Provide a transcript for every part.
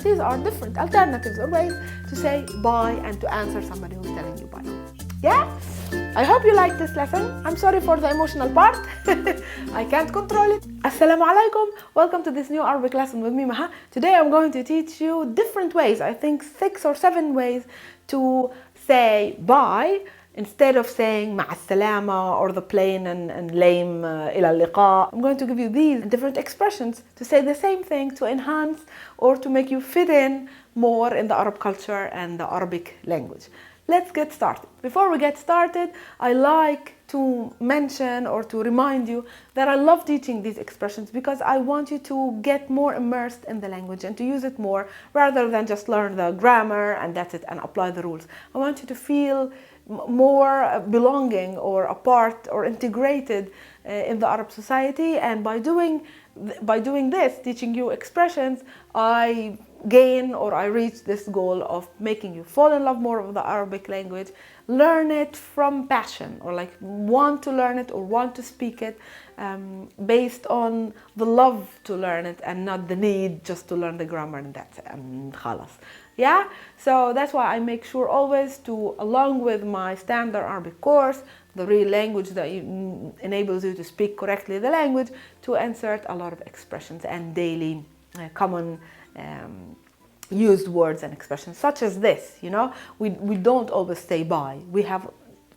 These are different alternatives or ways to say bye and to answer somebody who's telling you bye. Yeah? I hope you liked this lesson. I'm sorry for the emotional part. I can't control it. Assalamu alaikum. Welcome to this new Arabic lesson with me, Maha. Today I'm going to teach you different ways, I think 6 or 7 ways to say bye instead of saying مع السلامة or the plain and lame إلى اللقاء. I'm going to give you these different expressions to say the same thing, to enhance or to make you fit in more in the Arab culture and the Arabic language. Let's get started. Before we get started, I like to mention or to remind you that I love teaching these expressions because I want you to get more immersed in the language and to use it more rather than just learn the grammar and that's it and apply the rules. I want you to feel more belonging or a part or integrated in the Arab society, and by doing this, teaching you expressions, I gain or I reach this goal of making you fall in love more with the Arabic language, learn it from passion or like want to learn it or want to speak it based on the love to learn it and not the need just to learn the grammar and that's it and khalas. Yeah, so that's why I make sure always to, along with my standard Arabic course, the real language that enables you to speak correctly the language, to insert a lot of expressions and daily common used words and expressions such as this. You know, we don't always say bye. We have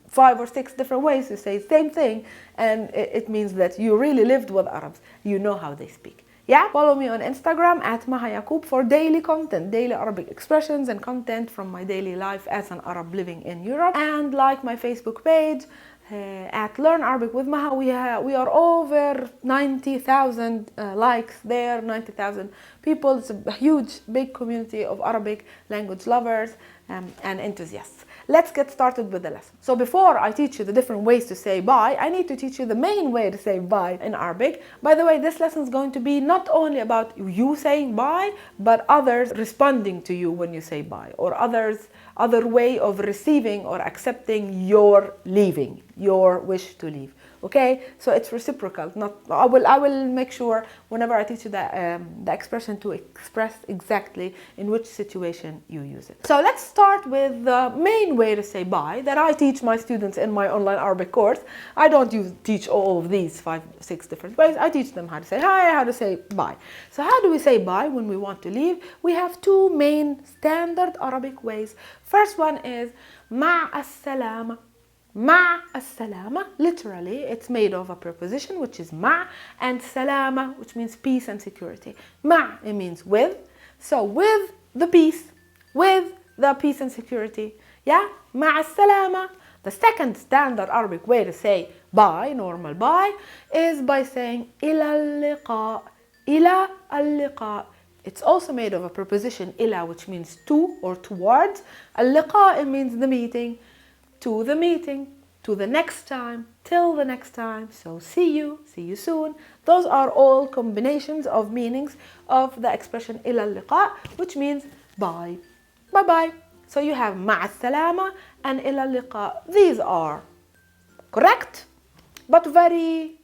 5 or 6 different ways to say the same thing, and it means that you really lived with Arabs. You know how they speak. Yeah, follow me on Instagram at MAHA for daily content, daily Arabic expressions and content from my daily life as an Arab living in Europe. And like my Facebook page at Learn Arabic with Maha. We are over 90,000 likes there, 90,000 people. It's a huge, big community of Arabic language lovers and enthusiasts. Let's get started with the lesson. So before I teach you the different ways to say bye, I need to teach you the main way to say bye in Arabic. By the way, this lesson is going to be not only about you saying bye, but others responding to you when you say bye, or other way of receiving or accepting your leaving, your wish to leave. Okay, so it's reciprocal. I will make sure whenever I teach you the expression to express exactly in which situation you use it. So let's start with the main way to say bye that I teach my students in my online Arabic course. I don't teach all of these 5, 6 different ways. I teach them how to say hi, how to say bye. So how do we say bye when we want to leave? We have 2 main standard Arabic ways. First one is مع السلامة. مع السلامة, literally it's made of a preposition which is مع and سلامة, which means peace and security. مع, it means with, so with the peace and security. Yeah, مع السلامة. The second standard Arabic way to say bye, normal bye, is by saying إلى اللقاء. إلى اللقاء. It's also made of a preposition إلى, which means to or towards. اللقاء, it means the meeting. To the meeting, to the next time, till the next time, so see you soon. Those are all combinations of meanings of the expression إلى اللقاء, which means bye, bye-bye. So you have مع السلامة and إلى اللقاء. These are correct, but very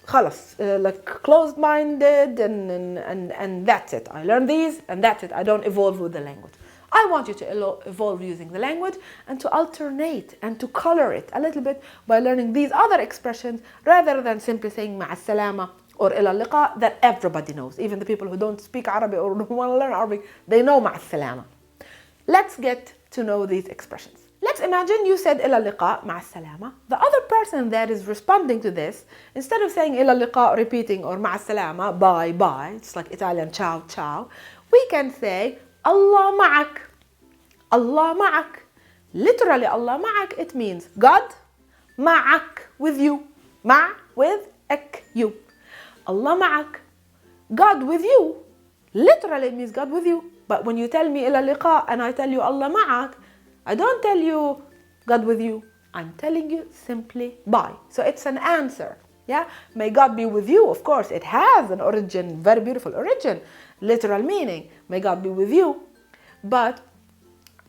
خلاص, like closed-minded and that's it. I learned these and that's it. I don't evolve with the language. I want you to evolve using the language and to alternate and to color it a little bit by learning these other expressions rather than simply saying مع السلامة or إلى اللقاء that everybody knows. Even the people who don't speak Arabic or don't want to learn Arabic, they know مع السلامة. Let's get to know these expressions. Let's imagine you said إلى اللقاء مع السلامة. The other person that is responding to this, instead of saying إلى اللقاء, repeating, or مع السلامة, bye bye, it's like Italian ciao ciao, we can say Allah ma'ak. Allah ma'ak. Literally, Allah ma'ak, it means God ma'ak, with you. Ma' with ek, you. Allah ma'ak. God with you. Literally, it means God with you. But when you tell me ila liqa and I tell you Allah ma'ak, I don't tell you God with you. I'm telling you simply bye. So it's an answer. Yeah, may God be with you. Of course, it has an origin, very beautiful origin, literal meaning. May God be with you. But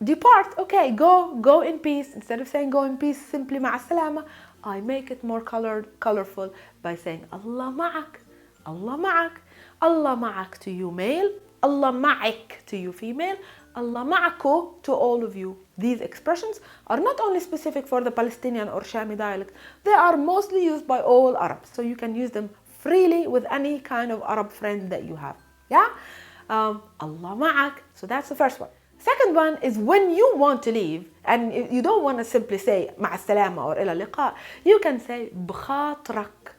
depart, okay, go in peace. Instead of saying go in peace, simply مع السلامة, I make it more colorful by saying Allah ma'ak, Allah ma'ak, Allah ma'ak to you male, Allah ma'ik to you female, Allah ma'ako to all of you. These expressions are not only specific for the Palestinian or Shami dialect, they are mostly used by all Arabs. So you can use them freely with any kind of Arab friend that you have. Yeah? Allah ma'ak. So that's the first one. Second one is when you want to leave and you don't want to simply say مع السلامة or إلى اللقاء, you can say بخاطرك.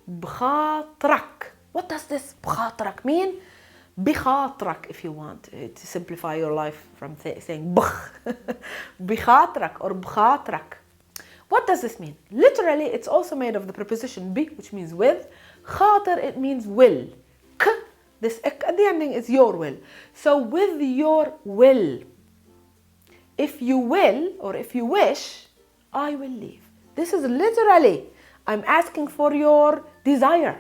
بخاطرك. What does this بخاطرك mean? بخاطرك if you want to simplify your life from saying بخ. بخاطرك or بخاطرك. What does this mean? Literally, it's also made of the preposition bi, which means with. خاطر, it means will. K, this ek at the ending is your will. So with your will, if you will or if you wish, I will leave. This is literally, I'm asking for your desire.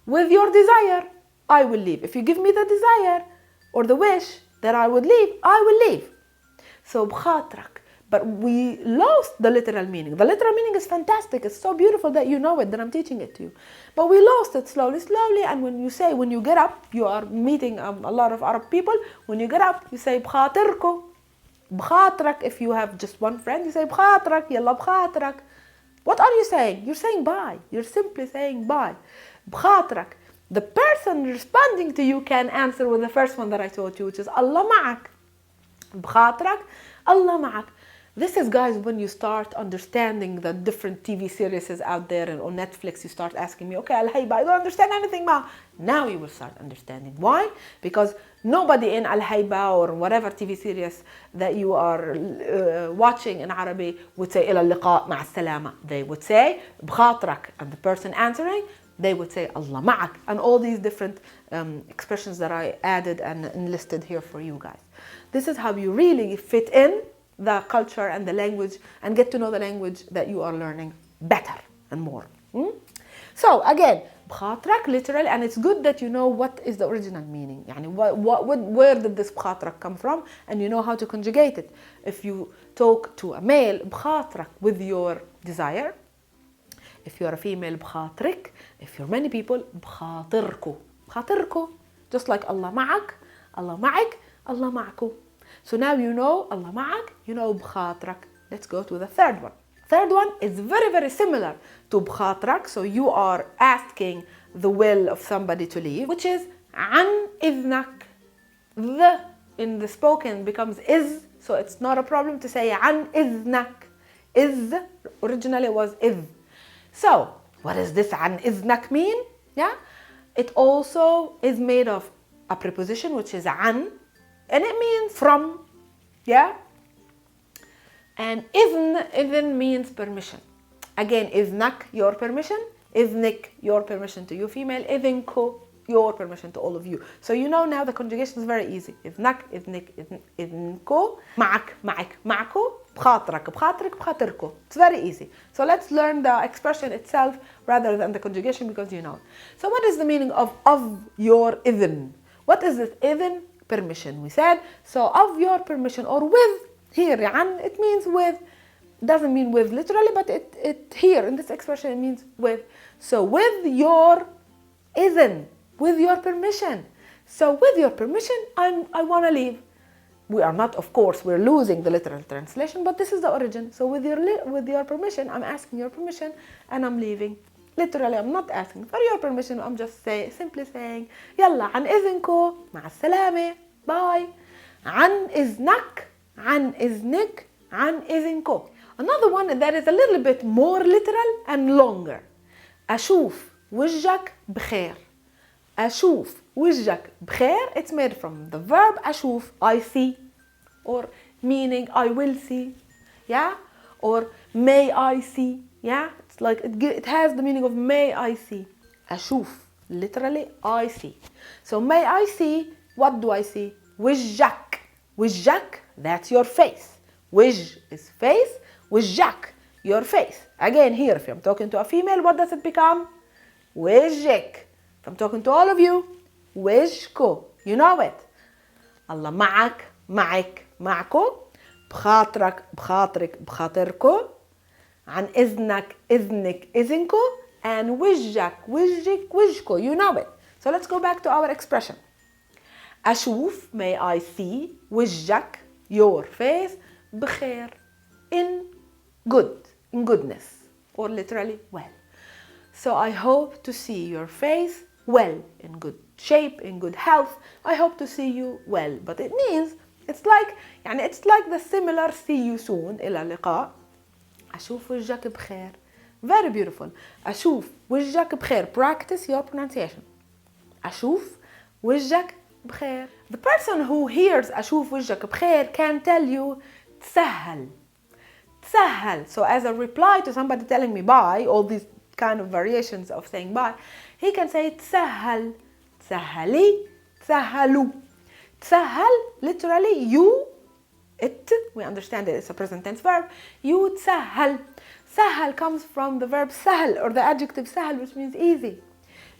With your desire, I will leave. If you give me the desire or the wish that I would leave, I will leave. So بخاطرك. But we lost the literal meaning. The literal meaning is fantastic. It's so beautiful that you know it, that I'm teaching it to you. But we lost it slowly. And when you get up, you are meeting a lot of Arab people. When you get up, you say بخاطركو. بخاطرك. If you have just one friend, you say بخاطرك. يلا بخاطرك. What are you saying? You're saying bye. You're simply saying bye. بخاطرك. The person responding to you can answer with the first one that I taught you, which is Allah ma'ak. بخاطرك. Allah ma'ak. This is, guys, when you start understanding the different TV series out there and on Netflix, you start asking me, okay, Al-Hayba, I don't understand anything, Ma. Now you will start understanding. Why? Because nobody in Al-Hayba or whatever TV series that you are watching in Arabic would say, إلى اللقاء مع السلامة. They would say, بخاطرك. And the person answering, they would say, Allah ma'ak. And all these different expressions that I added and enlisted here for you guys. This is how you really fit in the culture and the language and get to know the language that you are learning better and more. So again, بخاطرك literally, and it's good that you know what is the original meaning. يعني where did this بخاطرك come from, and you know how to conjugate it. If you talk to a male, بخاطرك, with your desire. If you are a female, بخاطرك. If you're many people, بخاطركو. بخاطركو. Just like Allah ma'ak, Allah ma'ik, Allah ma'aku. So now you know Allah ma'ak, you know بخاطرك. Let's go to the third one. Third one is very, very similar to بخاطرك. So you are asking the will of somebody to leave, which is عن إذنك. The in the spoken becomes is, so it's not a problem to say عن إذنك. Is originally was إذ. So what does this عن إذنك mean? Yeah, it also is made of a preposition which is عن. And it means from, yeah? And إذن means permission. Again, إذنك, your permission. إذنك, your permission to you female. إذنكو, your permission to all of you. So you know now the conjugation is very easy. إذنك, إذنك, إذنكو. معك, معك, معكو. بخاطرك, بخاطرك, بخاطركو. It's very easy. So let's learn the expression itself rather than the conjugation because you know it. So what is the meaning of your إذن? What is this إذن? Permission, we said. So of your permission or with, here عن, it means with, doesn't mean with literally, but it here in this expression it means with. So with your إذن, with your permission. So with your permission, I want to leave. We are not, of course, we're losing the literal translation, but this is the origin. So with your permission, I'm asking your permission and I'm leaving. Literally, I'm not asking for your permission. I'm just simply saying, يلا عن إذنكو مع السلامة. Bye. عن إذنك, عن إذنك, عن إذنكو. Another one that is a little bit more literal and longer. أشوف وجهك بخير. أشوف وجهك بخير. It's made from the verb أشوف, I see, or meaning I will see, yeah, or may I see, yeah. It's like it has the meaning of may I see. أشوف, literally I see. So may I see, what do I see? وجهك. وجهك, that's your face. وجه is face. وجهك, your face. Again here, if I'm talking to a female, what does it become? وجهك. If I'm talking to all of you, وجهكو. You know it. Allah معك, معك, معكو. بخاطرك, بخاطرك, بخاطركو. عن إذنك, إذنك, إذنكو. And وجهك, وجهك, وجهكو. You know it. So let's go back to our expression. أشوف, may I see, وجهك, your face, بخير, in good, in goodness, or literally well. So I hope to see your face well, in good shape, in good health. I hope to see you well. But it means, it's like the similar see you soon, إلى اللقاء. أشوف وجهك بخير. Very beautiful. أشوف وجهك بخير. Practice your pronunciation. أشوف وجهك بخير. The person who hears أشوف وجهك بخير can tell you تسهل. تسهل. So as a reply to somebody telling me bye, all these kind of variations of saying bye, he can say تسهل, تسهلي, تسهلوا. تسهل, literally you, it, we understand it, it's a present tense verb. You تسهل. سهل comes from the verb سهل, or the adjective سهل, which means easy.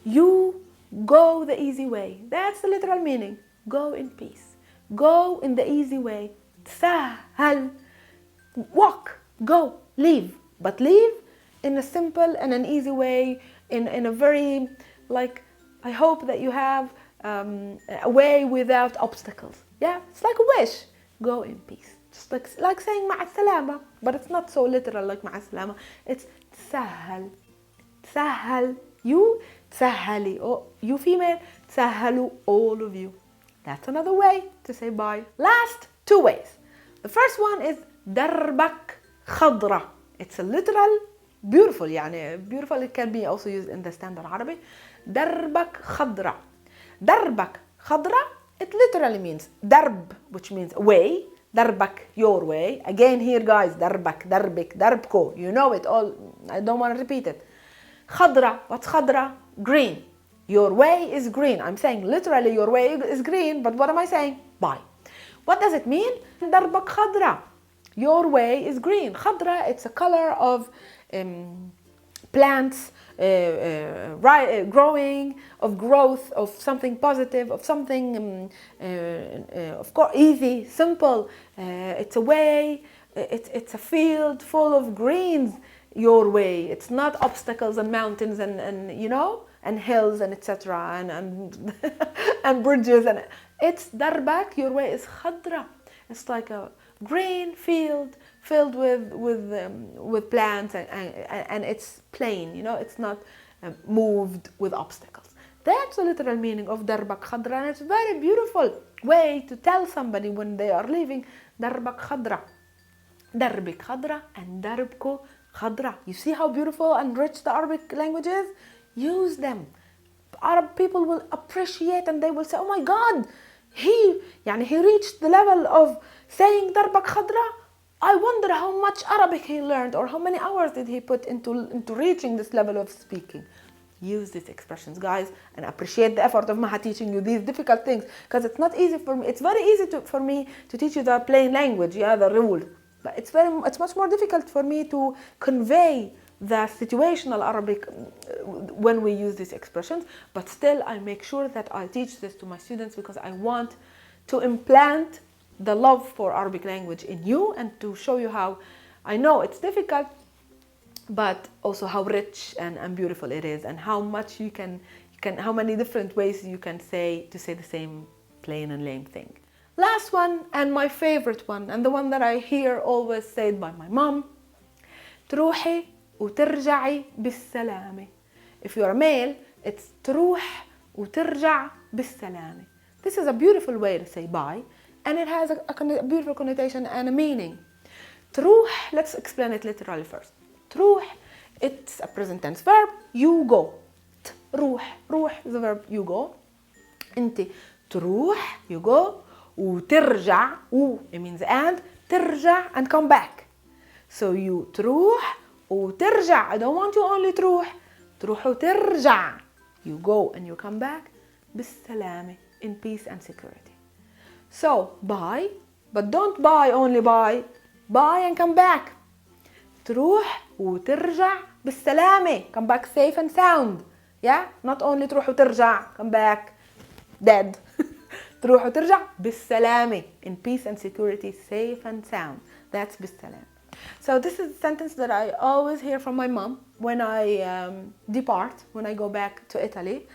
You go the easy way. That's the literal meaning. Go in peace. Go in the easy way. تسهل. Walk, go, leave. But leave in a simple and an easy way, in a very, like, I hope that you have a way without obstacles. Yeah, it's like a wish. Go in peace. Just like saying مع السلامة, but it's not so literal like مع السلامة. It's تسهل. تسهل. You تسهلي. Oh, you female, تسهلوا, all of you. That's another way to say bye. Last two ways. The first one is دربك خضرة. It's a literal beautiful, يعني beautiful. It can be also used in the standard Arabic. دربك خضرة. دربك خضرة. It literally means درب, which means way. دربك, your way. Again here guys, دربك, دربك, دربكو. You know it all. I don't want to repeat it. خضرة. What's خضرة? Green. Your way is green. I'm saying literally your way is green, but what am I saying? Bye. What does it mean? دربك خضرة. Your way is green. خضرة, it's a color of plants growing, of growth, of something positive, of something of course easy, simple. It's a way, it's a field full of greens. Your way, it's not obstacles and mountains and you know, and hills and etc. and and bridges, and it's darbak. Your way is khadra. It's like a green field filled with plants, and it's plain, you know, it's not moved with obstacles. That's the literal meaning of darbak khadra, and it's a very beautiful way to tell somebody when they are leaving. Darbak khadra, darbik khadra, and darbko khadra. You see how beautiful and rich the Arabic language is? Use them. Arab people will appreciate, and they will say, oh my God, he reached the level of saying darbak khadra. I wonder how much Arabic he learned, or how many hours did he put into reaching this level of speaking. Use these expressions, guys, and appreciate the effort of MAHA teaching you these difficult things, because it's not easy for me. It's very easy for me to teach you the plain language, yeah, the rule, but it's much more difficult for me to convey the situational Arabic when we use these expressions. But still, I make sure that I teach this to my students, because I want to implant the love for Arabic language in you, and to show you how, I know it's difficult, but also how rich and beautiful it is, and how much you can how many different ways you can say the same plain and lame thing. Last one, and my favorite one, and the one that I hear always said by my mom: تروحي وترجعي بالسلامة. If you're a male, it's تروح وترجع بالسلامة. This is a beautiful way to say bye, and it has a beautiful connotation and a meaning. تروح, let's explain it literally first. تروح, it's a present tense verb. You go. تروح, روح is the verb you go. انت تروح, you go. وترجع, it means and. ترجع, and come back. So you تروح وترجع. I don't want you only تروح. تروح وترجع. You go and you come back بالسلامة, in peace and security. So bye, but don't bye only bye. Bye and come back. تروح وترجع بالسلامة. Come back safe and sound. Yeah, not only تروح وترجع, come back dead. تروح وترجع بالسلامة, in peace and security, safe and sound. That's بالسلامة. So this is a sentence that I always hear from my mom when I depart, when I go back to Italy,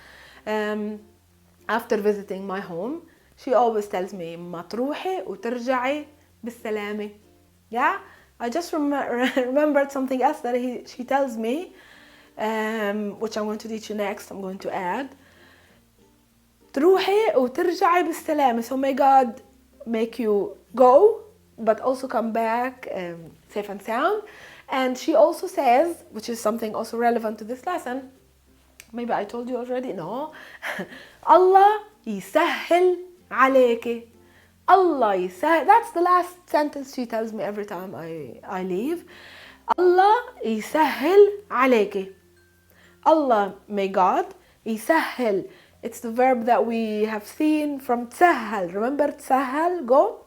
after visiting my home. she always tells me ما تروحي وترجعي بالسلامة. Yeah, I just remembered something else that she tells me, which I'm going to teach you next. I'm going to add تروحي وترجعي بالسلامة. So may God make you go, but also come back safe and sound. And she also says, which is something also relevant to this lesson, maybe I told you already, no. Allah يسهل عليكي. Allah يسهل. That's the last sentence she tells me every time I leave. Allah يسهل عليكي. Allah, may God, يسهل. It's the verb that we have seen from تسهل. Remember تسهل, go?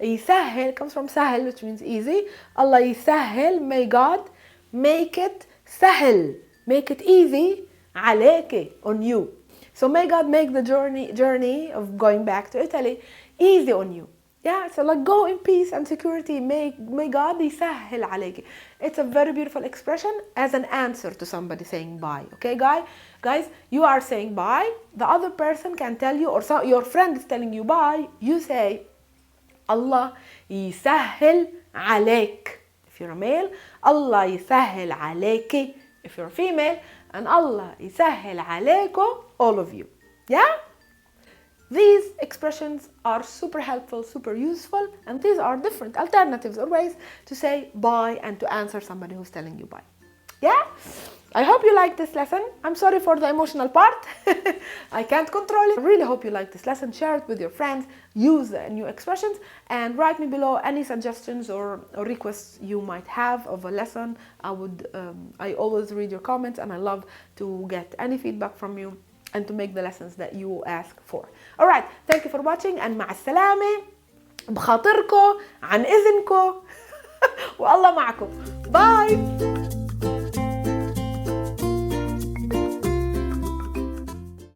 يسهل comes from سهل, which means easy. Allah يسهل, may God make it سهل, make it easy عليكي, on you. So may God make the journey of going back to Italy easy on you. Yeah, so like go in peace and security. May God يسهل عليكي. It's a very beautiful expression as an answer to somebody saying bye. Okay, guys, you are saying bye. The other person can tell you, or your friend is telling you bye. You say Allah يسهل عليك if you're a male. Allah يسهل عليكي if you're a female. And Allah يسهل عليكم, all of you. Yeah? These expressions are super helpful, super useful, and these are different alternatives or ways to say bye and to answer somebody who's telling you bye. Yeah? I hope you liked this lesson. I'm sorry for the emotional part. I can't control it. I really hope you liked this lesson. Share it with your friends. Use the new expressions and write me below any suggestions or requests you might have of a lesson. I always read your comments and I love to get any feedback from you and to make the lessons that you ask for. Alright, thank you for watching and مع السلامة. بخاطركم عن إذنكم والله معكم. Bye.